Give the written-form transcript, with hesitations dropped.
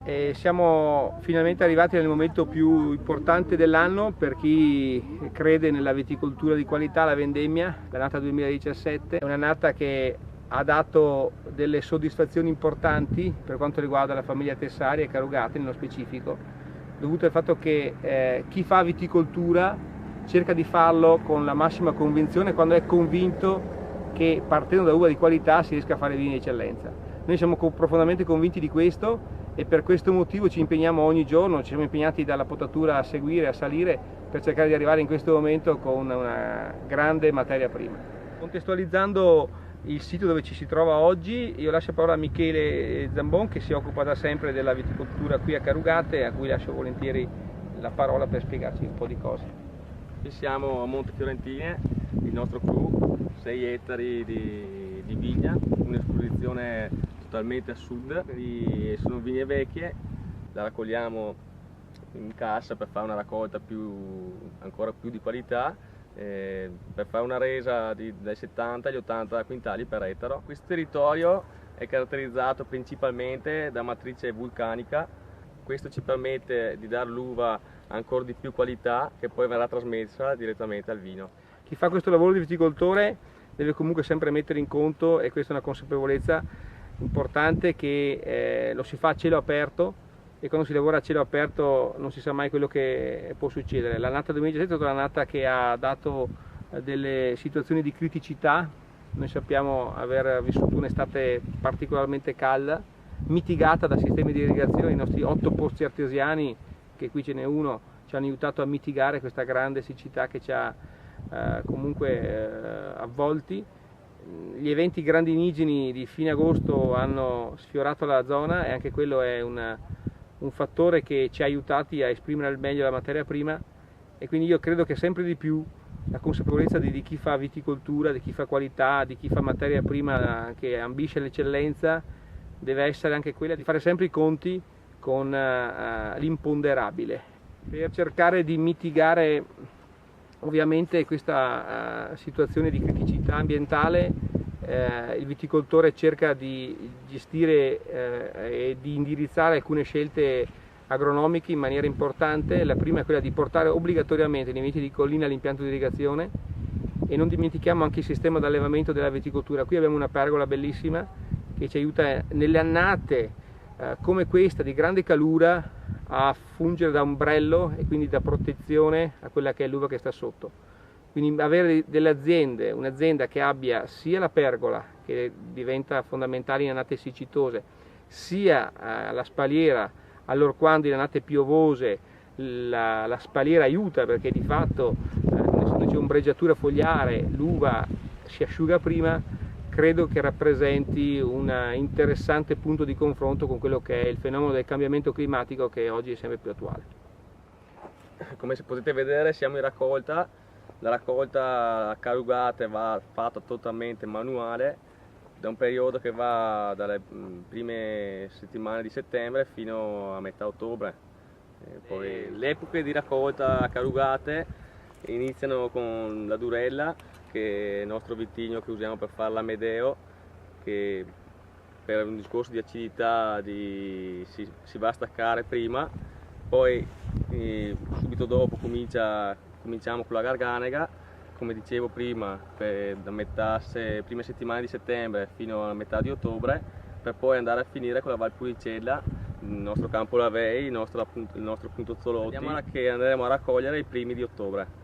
E siamo finalmente arrivati nel momento più importante dell'anno per chi crede nella viticoltura di qualità, la vendemmia, l'annata 2017. È un'annata che ha dato delle soddisfazioni importanti per quanto riguarda la famiglia Tessari e Carugate nello specifico, dovuto al fatto che chi fa viticoltura cerca di farlo con la massima convinzione quando è convinto che partendo da uva di qualità si riesca a fare vini di eccellenza. Noi siamo profondamente convinti di questo e per questo motivo ci impegniamo ogni giorno, ci siamo impegnati dalla potatura a seguire, a salire, per cercare di arrivare in questo momento con una grande materia prima. Contestualizzando il sito dove ci si trova oggi, io lascio la parola a Michele Zambon, che si occupa da sempre della viticoltura qui a Carugate, a cui lascio volentieri la parola per spiegarci un po' di cose. Qui siamo a Monte Fiorentine, il nostro cru, 6 ettari di vigna, un'esposizione totalmente a sud, sono vigne vecchie, la raccogliamo in cassa per fare una raccolta ancora più di qualità, per fare una resa dai 70 agli 80 quintali per ettaro. Questo territorio è caratterizzato principalmente da matrice vulcanica, questo ci permette di dare l'uva ancora di più qualità che poi verrà trasmessa direttamente al vino. Chi fa questo lavoro di viticoltore deve comunque sempre mettere in conto, e questa è una consapevolezza importante, che lo si fa a cielo aperto, e quando si lavora a cielo aperto non si sa mai quello che può succedere. L'annata 2017 è stata un'annata che ha dato delle situazioni di criticità. Noi sappiamo aver vissuto un'estate particolarmente calda, mitigata da sistemi di irrigazione. I nostri 8 pozzi artesiani, che qui ce n'è uno, ci hanno aiutato a mitigare questa grande siccità che ci ha comunque avvolti. Gli eventi grandinigeni di fine agosto hanno sfiorato la zona, e anche quello è un fattore che ci ha aiutati a esprimere al meglio la materia prima, e quindi io credo che sempre di più la consapevolezza di chi fa viticoltura, di chi fa qualità, di chi fa materia prima che ambisce l'eccellenza deve essere anche quella di fare sempre i conti con l'imponderabile, per cercare di mitigare ovviamente questa situazione di criticità ambientale. Il viticoltore cerca di gestire e di indirizzare alcune scelte agronomiche in maniera importante. La prima è quella di portare obbligatoriamente nei vieti di collina l'impianto di irrigazione, e non dimentichiamo anche il sistema di allevamento della viticoltura. Qui abbiamo una pergola bellissima che ci aiuta nelle annate come questa di grande calura a fungere da ombrello e quindi da protezione a quella che è l'uva che sta sotto. Quindi avere delle aziende, un'azienda che abbia sia la pergola, che diventa fondamentale in annate siccitose, sia la spaliera, allorquando in annate piovose la spaliera aiuta, perché di fatto essendoci ombreggiatura fogliare l'uva si asciuga prima. Credo che rappresenti un interessante punto di confronto con quello che è il fenomeno del cambiamento climatico, che oggi è sempre più attuale. Come potete vedere siamo in raccolta, la raccolta a Carugate va fatta totalmente manuale, da un periodo che va dalle prime settimane di settembre fino a metà ottobre. Le epoche di raccolta a Carugate iniziano con la Durella, che è il nostro vitigno che usiamo per fare l'Amedeo, che per un discorso di acidità si va a staccare prima, poi subito dopo cominciamo con la Garganega, come dicevo prima, da prime settimane di settembre fino a metà di ottobre, per poi andare a finire con la Valpolicella, il nostro Campo Lavei, il nostro punto Zolotti, che andremo a raccogliere i primi di ottobre.